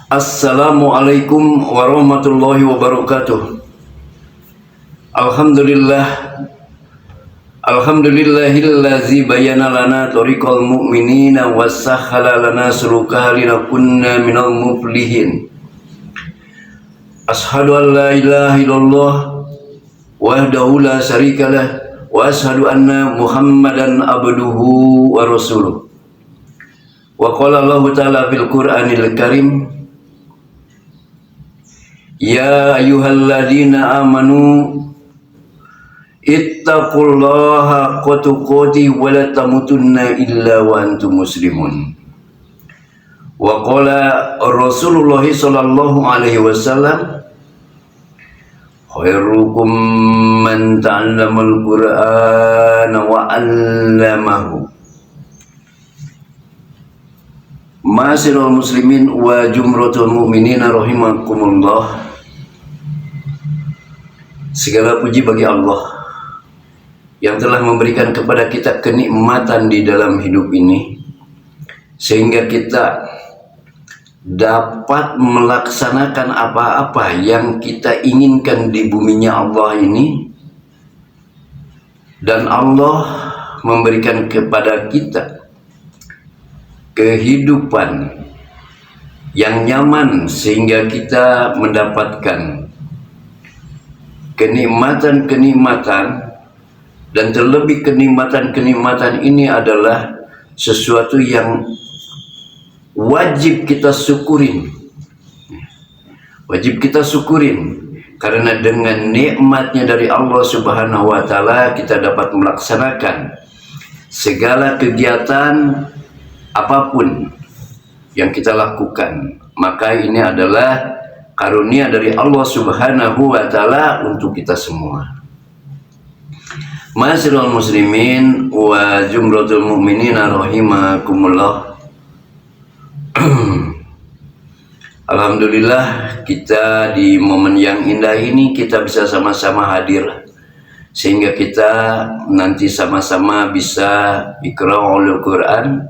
Assalamualaikum warahmatullahi wabarakatuh. Alhamdulillah, alhamdulillahillazi bayana lana tariqal mu'minina wa sahhala lana suluka linakunna minal muflihin. Ashhadu an la ilaha illallah wahdahu la syarikalah wa ashhadu anna Muhammadan abduhu wa rasuluh. Wa qala Allah ta'ala fil Qur'anil Karim, ya ayyuhalladzina amanu ittaqullaha haqqa tuqatih wa la tamutunna illa wa antum muslimun. Wa qala Rasulullah sallallahu alaihi wasallam, khairukum man ta'allamal Qur'ana wa 'allamahu. Ma'asyiral muslimin wa jumratul mu'minina rahimakumullah. Segala puji bagi Allah yang telah memberikan kepada kita kenikmatan di dalam hidup ini, sehingga kita dapat melaksanakan apa-apa yang kita inginkan di buminya Allah ini. Dan Allah memberikan kepada kita kehidupan yang nyaman sehingga kita mendapatkan kenikmatan-kenikmatan, dan terlebih kenikmatan-kenikmatan ini adalah sesuatu yang wajib kita syukurin. Wajib kita syukurin karena dengan nikmatnya dari Allah Subhanahu wa taala kita dapat melaksanakan segala kegiatan apapun yang kita lakukan. Maka ini adalah karunia dari Allah Subhanahu wa taala untuk kita semua. Ma'asyiral muslimin wa jumratul mu'minina rahimakumullah. Alhamdulillah, kita di momen yang indah ini kita bisa sama-sama hadir, sehingga kita nanti sama-sama bisa iqra'ul Quran,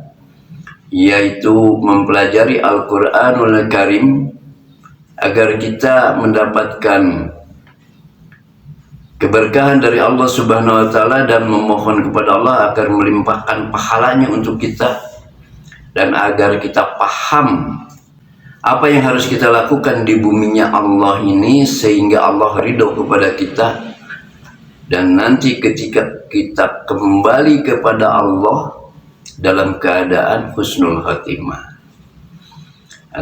yaitu mempelajari Al-Quranul Karim, agar kita mendapatkan keberkahan dari Allah Subhanahu wa taala dan memohon kepada Allah agar melimpahkan pahalanya untuk kita, dan agar kita paham apa yang harus kita lakukan di buminya Allah ini sehingga Allah ridho kepada kita, dan nanti ketika kita kembali kepada Allah dalam keadaan husnul khatimah.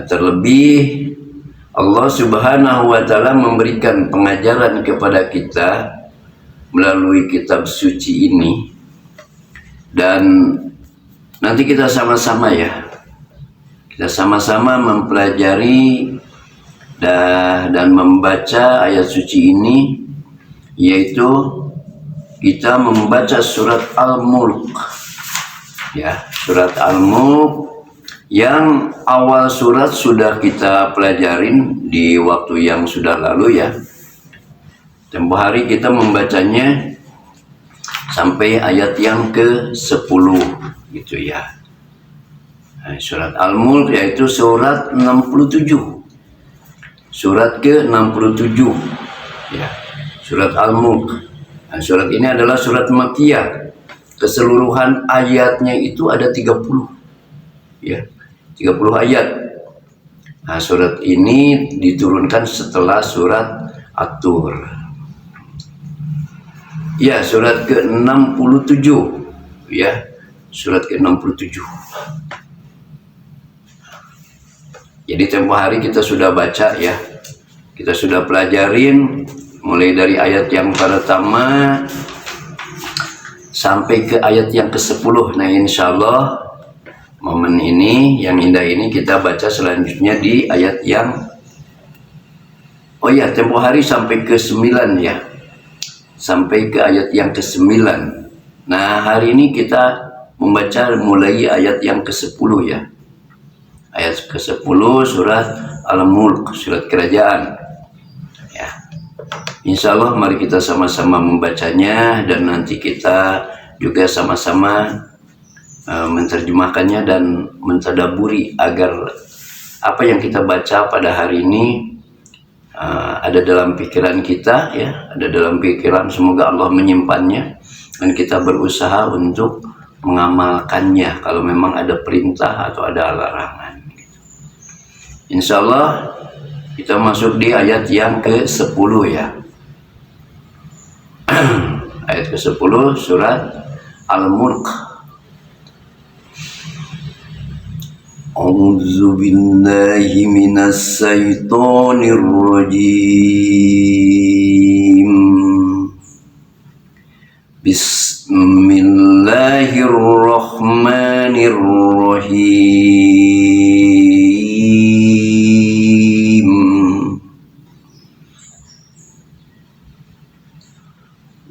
Terlebih Allah Subhanahu wa taala memberikan pengajaran kepada kita melalui kitab suci ini, dan nanti kita sama-sama kita sama-sama mempelajari dan membaca ayat suci ini, yaitu kita membaca surat Al-Mulk, surat Al-Mulk yang awal surat sudah kita pelajarin di waktu yang sudah lalu ya. Tempo hari kita membacanya sampai ayat yang ke-10 gitu ya. Nah, surat Al-Mulk yaitu surat 67. Surat ke-67 ya. Surat Al-Mulk. Nah, surat ini adalah surat Makkiyah. Keseluruhan ayatnya itu ada 30 ya. 30 ayat. Nah, surat ini diturunkan setelah surat At-Tur. Ya, surat ke-67 ya. Surat ke-67. Jadi tempo hari kita sudah baca ya. Kita sudah pelajarin mulai dari ayat yang pertama sampai ke ayat yang ke-10. Nah, insyaallah momen ini yang indah ini kita baca selanjutnya di ayat yang tempo hari sampai ke-9 ya. Sampai ke ayat yang ke-9. Nah, hari ini kita membaca mulai ayat yang ke-10 ya. Ayat ke-10 surat Al-Mulk, surat kerajaan ya. Insyaallah mari kita sama-sama membacanya, dan nanti kita juga sama-sama menerjemahkannya dan mentadaburi agar apa yang kita baca pada hari ini ada dalam pikiran kita, ya, ada dalam pikiran. Semoga Allah menyimpannya dan kita berusaha untuk mengamalkannya kalau memang ada perintah atau ada larangan. Insya Allah kita masuk di ayat yang ke-10 ya. Ayat ke-10 surat Al-Mulk. A'udzu billahi minas syaitonir rajim. Bismillahirrahmanirrahim.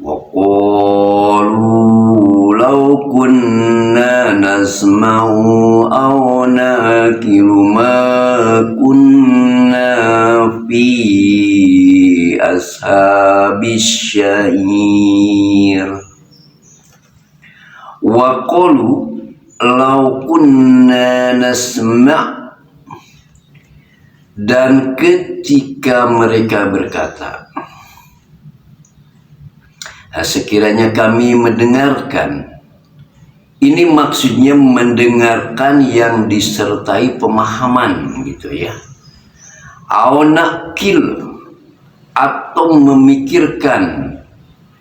Wa qalu law kunna nasma'u aw naqilu ma kunna fi ashabis syair. Wa qalu law kunna nasma', dan ketika mereka berkata, sekiranya kami mendengarkan. Ini maksudnya mendengarkan yang disertai pemahaman gitu ya. Aunakil, atau memikirkan.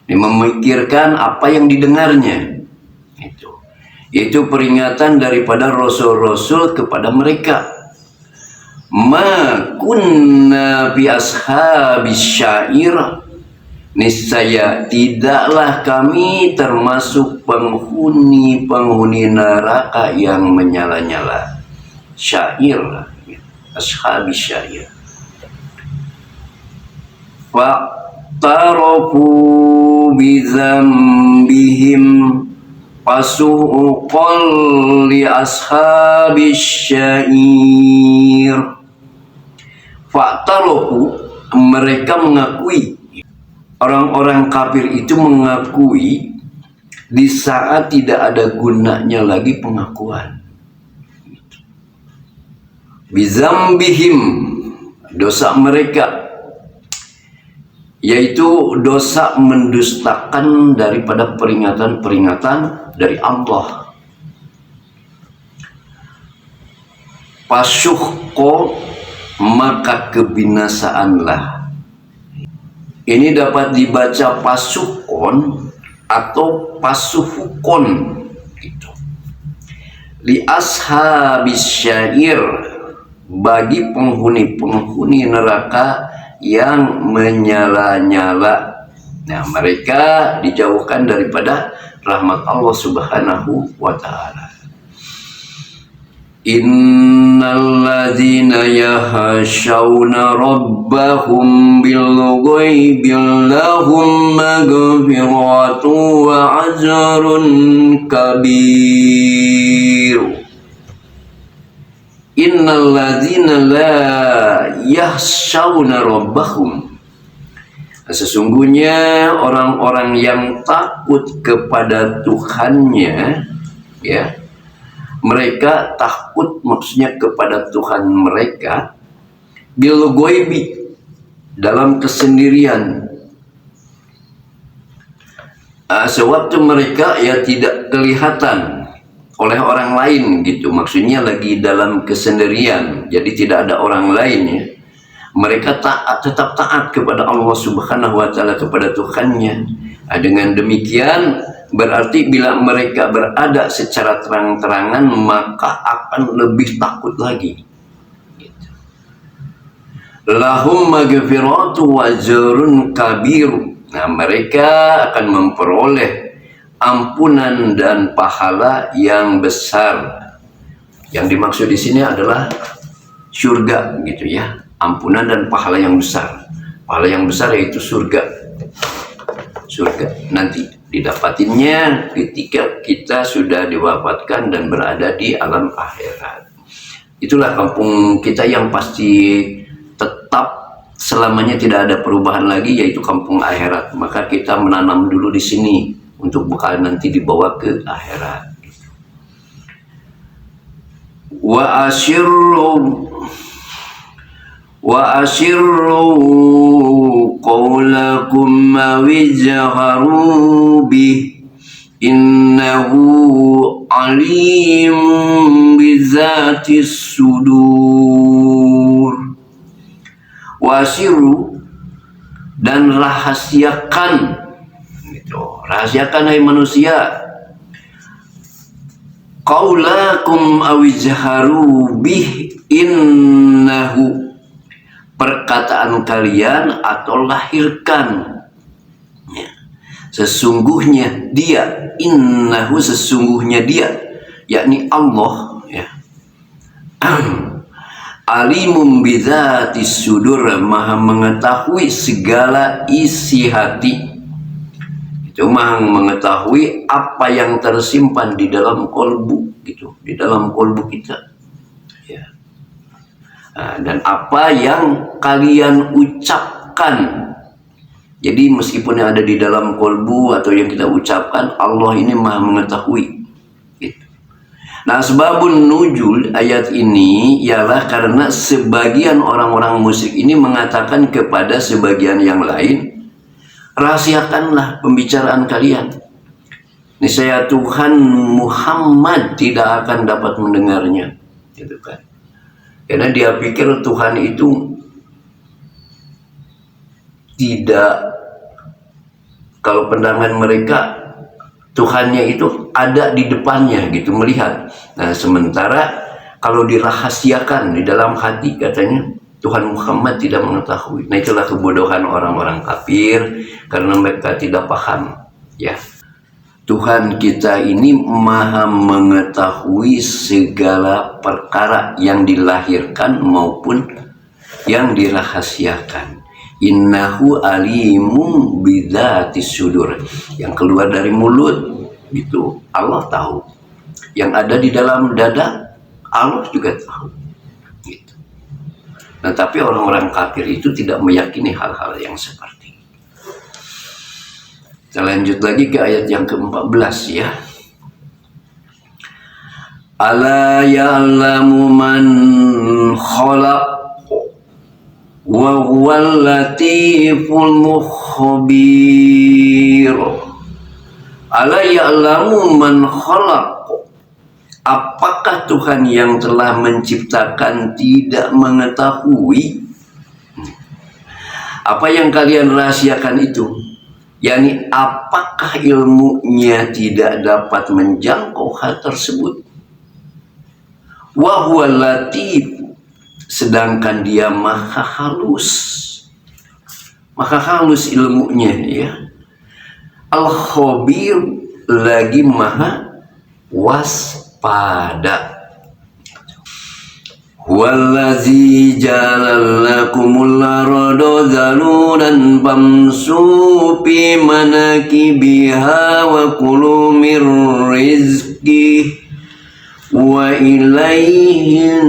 Memikirkan apa yang didengarnya. Itu peringatan daripada rasul-rasul kepada mereka. Ma kunna bi ashabis syair, niscaya tidaklah kami termasuk penghuni neraka yang menyala-nyala. Syair, ashabis syair. Fa'tarafu bidzambihim fasuqan li ashabis syair. Fa'tarafu, mereka mengakui. Orang-orang kafir itu mengakui di saat tidak ada gunanya lagi pengakuan. Bizambihim, dosa mereka, yaitu dosa mendustakan daripada peringatan-peringatan dari Allah. Pasyuhko, maka kebinasaanlah. Ini dapat dibaca pasukon atau pasuhukon gitu. Li ashabis syair, bagi penghuni neraka yang menyala-nyala. Nah, mereka dijauhkan daripada rahmat Allah Subhanahu wa ta'ala. Innalladzina yahshawna rabbahum bil ghaibi lahum maghfiratun wa ajrun kabir. Innalladzina la yahshawna rabbahum, sesungguhnya orang-orang yang takut kepada Tuhannya, ya, mereka takut maksudnya kepada Tuhan mereka bil ghaibi, dalam kesendirian. Sewaktu mereka ya tidak kelihatan oleh orang lain gitu, maksudnya lagi dalam kesendirian, jadi tidak ada orang lain ya. Mereka tetap taat kepada Allah Subhanahu wa ta'ala, kepada Tuhannya. Dengan demikian berarti bila mereka berada secara terang-terangan maka akan lebih takut lagi. Lahum maghfiratu wa ajrun kabir. Nah, mereka akan memperoleh ampunan dan pahala yang besar. Yang dimaksud di sini adalah surga gitu ya. Ampunan dan pahala yang besar. Pahala yang besar yaitu surga. Surga nanti didapatinnya ketika kita sudah diwafatkan dan berada di alam akhirat. Itulah kampung kita yang pasti tetap selamanya tidak ada perubahan lagi, yaitu kampung akhirat. Maka kita menanam dulu di sini untuk bekal nanti dibawa ke akhirat. wa asirru qawlakum wijharu bih innahu alim bizatis sudur. Wasiru, dan rahasiakan gitu. Rahasiakan hai manusia, qaulakum awijharu bih innahu, perkataan kalian atau lahirkan ya. Sesungguhnya dia, innahu, sesungguhnya dia, yakni Allah ya. Alimum bidzatis sudur, maha mengetahui segala isi hati. Itu maha mengetahui apa yang tersimpan di dalam kolbu gitu, di dalam kolbu kita ya. Dan apa yang kalian ucapkan. Jadi meskipun yang ada di dalam kolbu atau yang kita ucapkan, Allah ini maha mengetahui gitu. Nah, sebabun nuzul ayat ini ialah karena sebagian orang-orang musyrik ini mengatakan kepada sebagian yang lain, rahasiakanlah pembicaraan kalian. Niscaya Tuhan Muhammad tidak akan dapat mendengarnya, gitu kan? Karena dia pikir Tuhan itu tidak, kalau pandangan mereka Tuhannya itu ada di depannya gitu, melihat. Nah, sementara kalau dirahasiakan di dalam hati, katanya Tuhan Muhammad tidak mengetahui. Nah, itulah kebodohan orang-orang kafir karena mereka tidak paham ya. Tuhan kita ini maha mengetahui segala perkara yang dilahirkan maupun yang dirahasiakan. Innahu alimum bidzatis sudur, yang keluar dari mulut itu Allah tahu, yang ada di dalam dada Allah juga tahu gitu. Nah, tapi orang-orang kafir itu tidak meyakini hal-hal yang seperti itu. Kita lanjut lagi ke ayat yang ke-14 ya. Ala ya'lamu man khalaq wa huwal latiful mukhbir. Ala ya'lamu man khalaq, apakah Tuhan yang telah menciptakan tidak mengetahui apa yang kalian rahasiakan itu? Yani apakah ilmunya tidak dapat menjangkau hal tersebut? Wa huwal latif, sedangkan dia maha halus ilmunya ya. Al-Khabir, lagi maha waspada. Wallazi ja'alakumul arda zalulan famsu fi manakibiha wa kulu mir rizqih wa ilaihin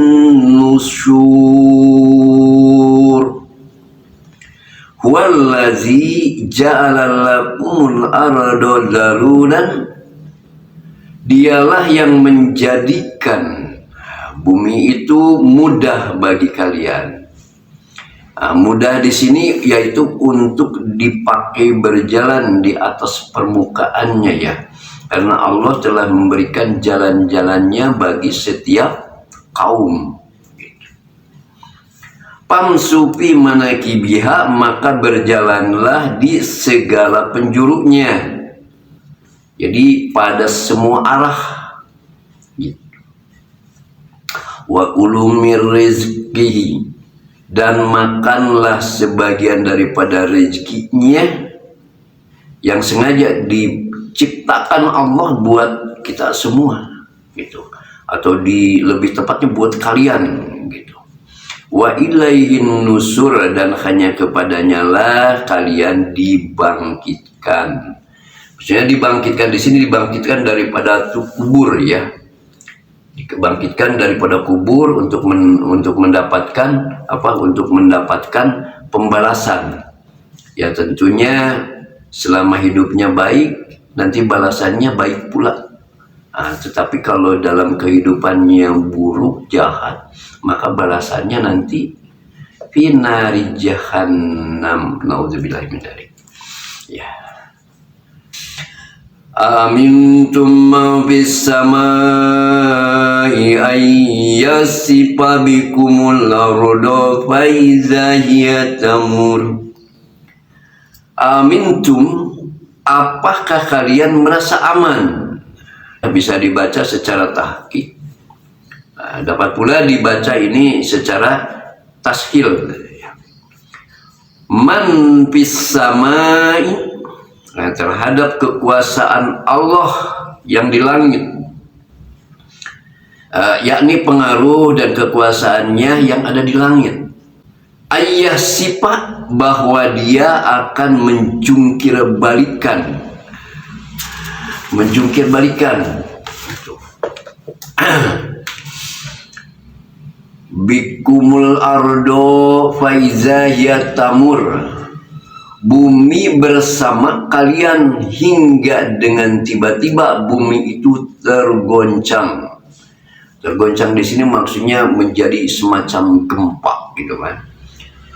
nusyur. Huwallazi ja'ala lakumul arda zalulan, dialah yang menjadikan bumi itu mudah bagi kalian. Mudah di sini yaitu untuk dipakai berjalan di atas permukaannya ya. Karena Allah telah memberikan jalan-jalannya bagi setiap kaum. Pamsupi manakibiha, maka berjalanlah di segala penjurunya. Jadi pada semua arah. Wa kulumir rizqihi, dan makanlah sebagian daripada rezekinya yang sengaja diciptakan Allah buat kita semua gitu, atau lebih tepatnya buat kalian gitu. Wa ilaihin nusur, dan hanya kepadanya lah kalian dibangkitkan. Maksudnya dibangkitkan di sini dibangkitkan daripada kubur ya. Dibangkitkan daripada kubur untuk mendapatkan apa? Untuk mendapatkan pembalasan. Ya tentunya selama hidupnya baik, nanti balasannya baik pula. Tetapi kalau dalam kehidupannya buruk, jahat, maka balasannya nanti finari jahannam. Nauzubillahi min dzalik. Ya. Amintum man fis samai ayyasifa bikumul arda fa iza hiya tamur. Amintum, apakah kalian merasa aman? Bisa dibaca secara tahqiq. Dapat pula dibaca ini secara tashil. Man fis samai, terhadap kekuasaan Allah yang di langit, yakni pengaruh dan kekuasaannya yang ada di langit. Ayah sifat bahwa dia akan menjungkir balikan bikumul ardo faiza yatamur, bumi bersama kalian hingga dengan tiba-tiba bumi itu tergoncang. Tergoncang di sini maksudnya menjadi semacam gempa gitu kan.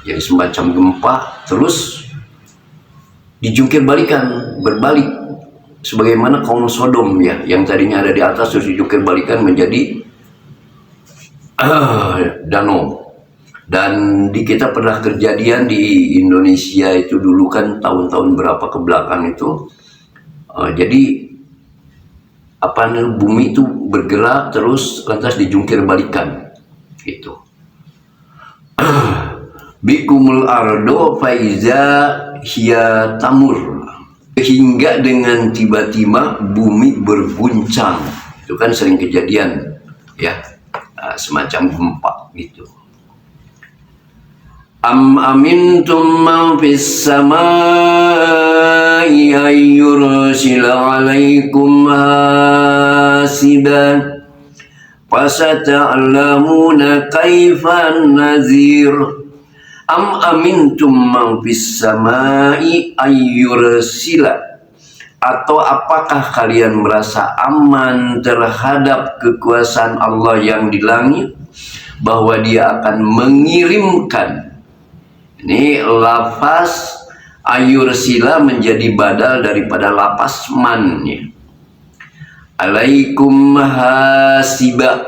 Jadi semacam gempa terus dijungkir balikan, berbalik sebagaimana kaum Sodom ya, yang tadinya ada di atas terus dijungkir balikan menjadi danau. Dan di kita pernah kejadian di Indonesia itu dulu kan tahun-tahun berapa ke belakang itu, jadi bumi itu bergerak terus lantas dijungkir balikan itu. Bikumul ardo faiza hiya tamur, hingga dengan tiba-tiba bumi berguncang. Itu kan sering kejadian ya, semacam gempa gitu. Am amintum man fis samai ayyursila alaikum hasiban fasata'lamuna kaifan nazir. Am amintum man fis samai ayyursila, atau apakah kalian merasa aman terhadap kekuasaan Allah yang di langit, bahwa dia akan mengirimkan. Ini lafaz ayyursila menjadi badal daripada lafaz man ya. Alaikum hasiba,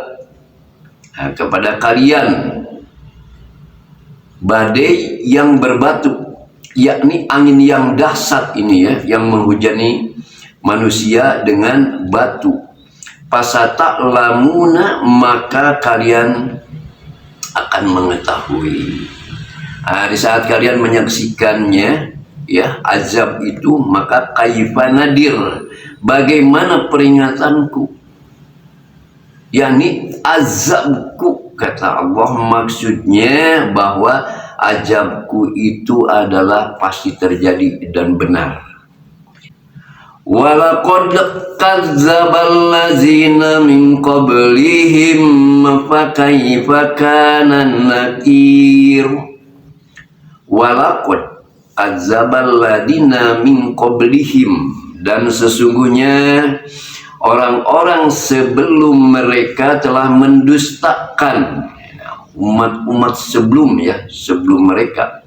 kepada kalian badai yang berbatu, yakni angin yang dahsyat ini ya, yang menghujani manusia dengan batu. Fasata'lamuna, maka kalian akan mengetahui. Di saat kalian menyaksikannya ya, azab itu, maka kaifa nadir, bagaimana peringatanku, yakni azabku, kata Allah, maksudnya bahwa azabku itu adalah pasti terjadi dan benar. Walaqad kadzdzabal ladzina min qablihim fakaifa kana nakir. Walaqad kadzdzabal ladzina min qablihim, dan sesungguhnya orang-orang sebelum mereka telah mendustakan umat-umat sebelum ya, sebelum mereka.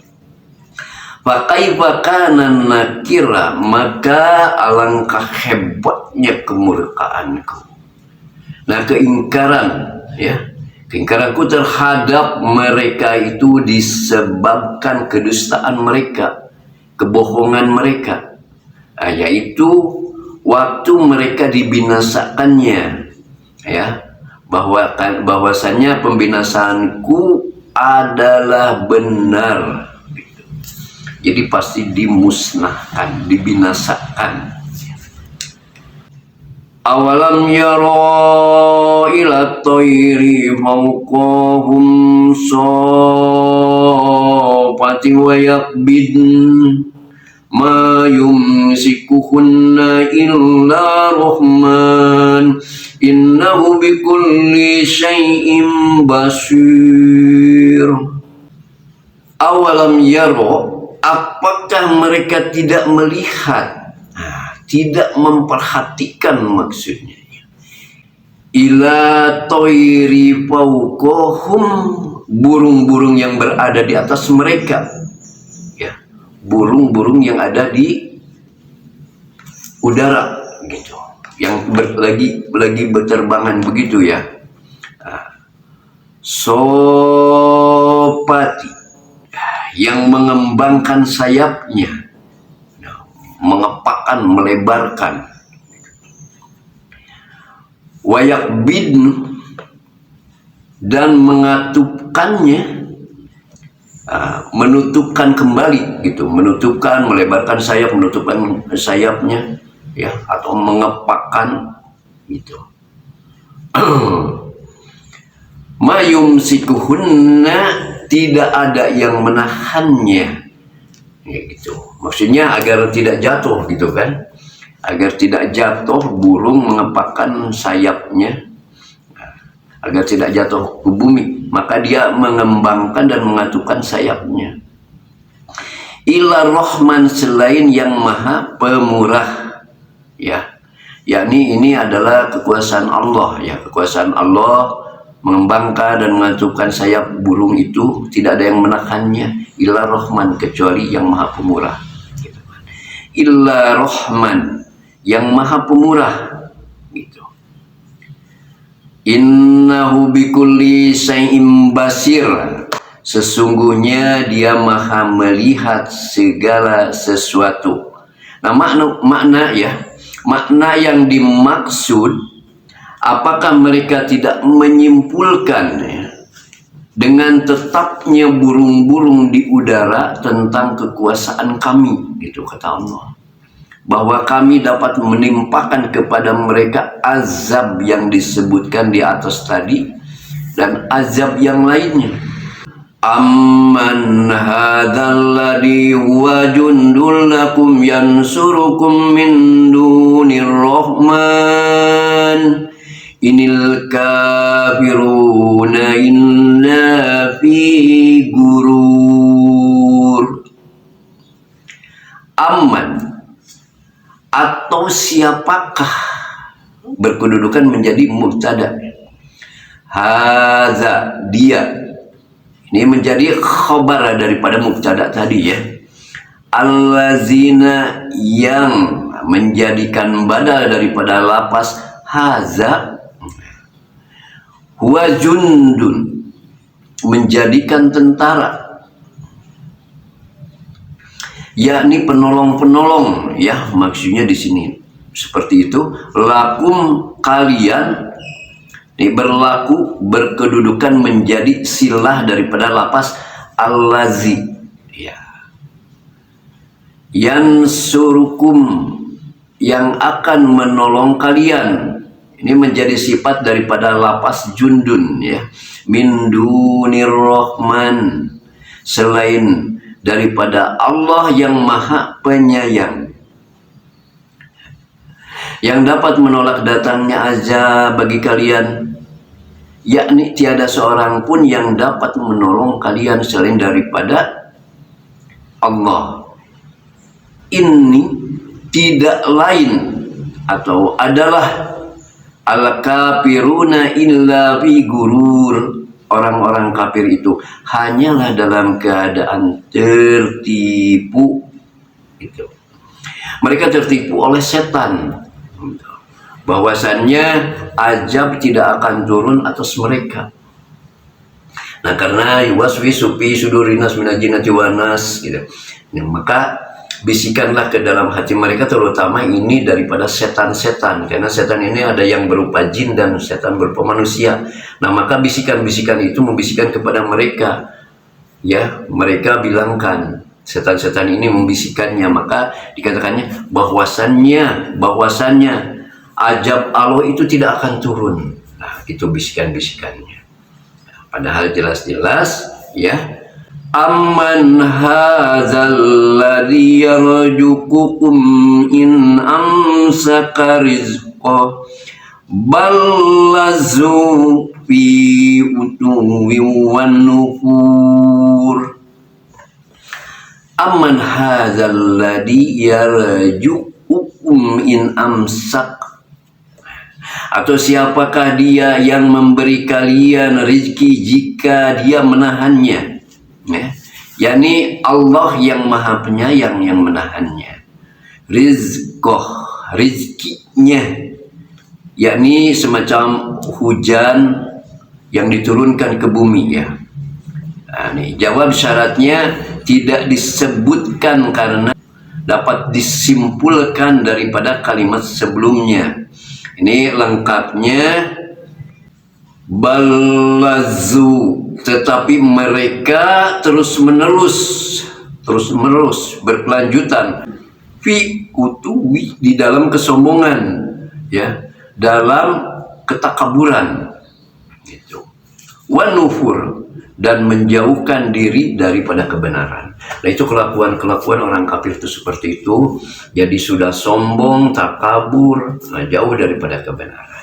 Fakaifa kana nakira, maka alangkah hebatnya kemurkaanku. Nah, keingkaran ya, keingkaranku terhadap mereka itu disebabkan kedustaan mereka, kebohongan mereka, yaitu waktu mereka dibinasakannya ya, bahwasanya pembinasaanku adalah benar. Jadi pasti dimusnahkan, dibinasakan. Awalam yara ila tayri fawqahum safati wa yaqbidn ma yumsikuhunna illa rahman innahu bikulli syai'in basir. Awalam yara, apakah mereka tidak melihat, tidak memperhatikan maksudnya, ila toiri fauqahum, burung-burung yang berada di atas mereka, ya, burung-burung yang ada di udara gitu, yang lagi berterbangan begitu ya. Sopati, yang mengembangkan sayapnya, mengepakkan, melebarkan. Wayakbid, dan mengatupkannya, menutupkan kembali gitu, menutupkan, melebarkan sayap, menutupkan sayapnya ya, atau mengepakkan gitu. Mayum sikuhunna, tidak ada yang menahannya ya gitu, maksudnya agar tidak jatuh gitu kan, agar tidak jatuh. Burung mengepakkan sayapnya agar tidak jatuh ke bumi, maka dia mengembangkan dan mengatupkan sayapnya. Ila Rahman, selain yang maha pemurah ya, yakni ini adalah kekuasaan Allah ya, kekuasaan Allah mengembangkan dan mengatupkan sayap burung itu, tidak ada yang menahannya. Ila Rahman, kecuali yang maha pemurah gitu. Illa Rahman, yang maha pemurah gitu. Innahu bikulli syai'in basir, sesungguhnya dia maha melihat segala sesuatu. Nah, makna yang dimaksud, apakah mereka tidak menyimpulkan ya, dengan tetapnya burung-burung di udara tentang kekuasaan kami gitu, kata Allah, bahwa kami dapat menimpakan kepada mereka azab yang disebutkan di atas tadi dan azab yang lainnya. Amman hadzal ladzi huwa jundul lakum yansurukum min dunir rahman inil kafiruna illa fi gurur. Amman, atau siapakah, berkedudukan menjadi mubtada. Haza, dia, ini menjadi khabar daripada mubtada tadi ya. Allazina, yang menjadikan badal daripada lapas haza, huwa jundun, menjadikan tentara, yakni penolong-penolong ya, maksudnya di sini seperti itu. Lakum, kalian, ini berlaku, berkedudukan menjadi silah daripada lapas allazi ya. Yansurukum, yang akan menolong kalian, ini menjadi sifat daripada lapas jundun ya. Min dunir rahman, selain daripada Allah yang maha penyayang, yang dapat menolak datangnya azab bagi kalian, yakni tiada seorang pun yang dapat menolong kalian selain daripada Allah. Ini tidak lain atau adalah al-kafiruna illa fi gurur, orang-orang kafir itu hanyalah dalam keadaan tertipu gitu. Mereka tertipu oleh setan, bahwasannya azab tidak akan turun atas mereka. Nah, karena yuwaswisu fi sudurinas minal jinnati wan nas gitu. Nah, maka bisikanlah ke dalam hati mereka, terutama ini daripada setan-setan, karena setan ini ada yang berupa jin dan setan berupa manusia. Nah, maka bisikan-bisikan itu membisikkan kepada mereka ya, mereka bilangkan, setan-setan ini membisikkannya, maka dikatakannya bahwasannya azab Allah itu tidak akan turun. Nah, itu bisikan-bisikannya. Nah, padahal jelas-jelas ya, amman hadzal ladzi yarjuqukum in amsaka rizqa bal lazu fi utuwi wan nufur. Amman hadzal ladzi yarjuqukum in amsak, Atau siapakah dia yang memberi kalian rezeki jika dia menahannya? Ya. yakni Allah yang maha penyayang yang menahannya. Rizqoh, rizkinya, yakni semacam hujan yang diturunkan ke bumi ya. Nah, nih, jawab syaratnya tidak disebutkan karena dapat disimpulkan daripada kalimat sebelumnya. Ini lengkapnya balazu, tetapi mereka terus menerus berkelanjutan fi utuwi, di dalam kesombongan ya, dalam ketakaburan gitu, wanufur, dan menjauhkan diri daripada kebenaran. Nah, itu kelakuan orang kafir itu seperti itu. Jadi sudah sombong, takabur, nah, jauh daripada kebenaran.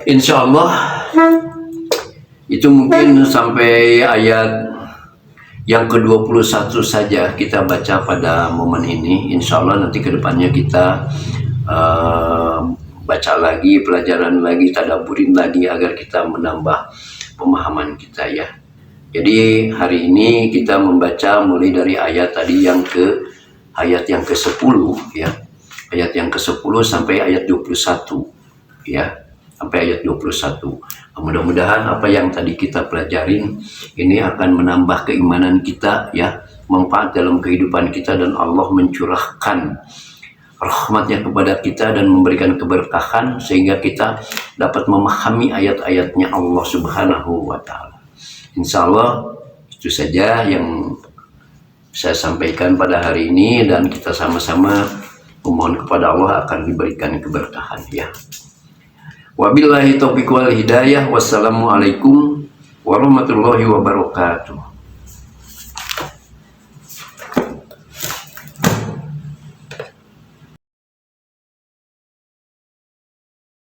Insya Allah itu mungkin sampai ayat yang ke-21 saja kita baca pada momen ini. Insya Allah nanti kedepannya kita baca lagi, pelajaran lagi, tadaburin lagi agar kita menambah pemahaman kita ya. Jadi hari ini kita membaca mulai dari ayat tadi yang ayat yang ke-10 ya. Ayat yang ke-10 sampai ayat 21 ya. Sampai ayat 21. Mudah-mudahan apa yang tadi kita pelajarin ini akan menambah keimanan kita ya, manfaat dalam kehidupan kita, dan Allah mencurahkan rahmatnya kepada kita dan memberikan keberkahan sehingga kita dapat memahami ayat-ayatnya Allah Subhanahu wa Ta'ala. Insya Allah itu saja yang saya sampaikan pada hari ini, dan kita sama-sama memohon kepada Allah akan diberikan keberkahan ya. Wabillahi taufiq wal hidayah. Wassalamualaikum warahmatullahi wabarakatuh.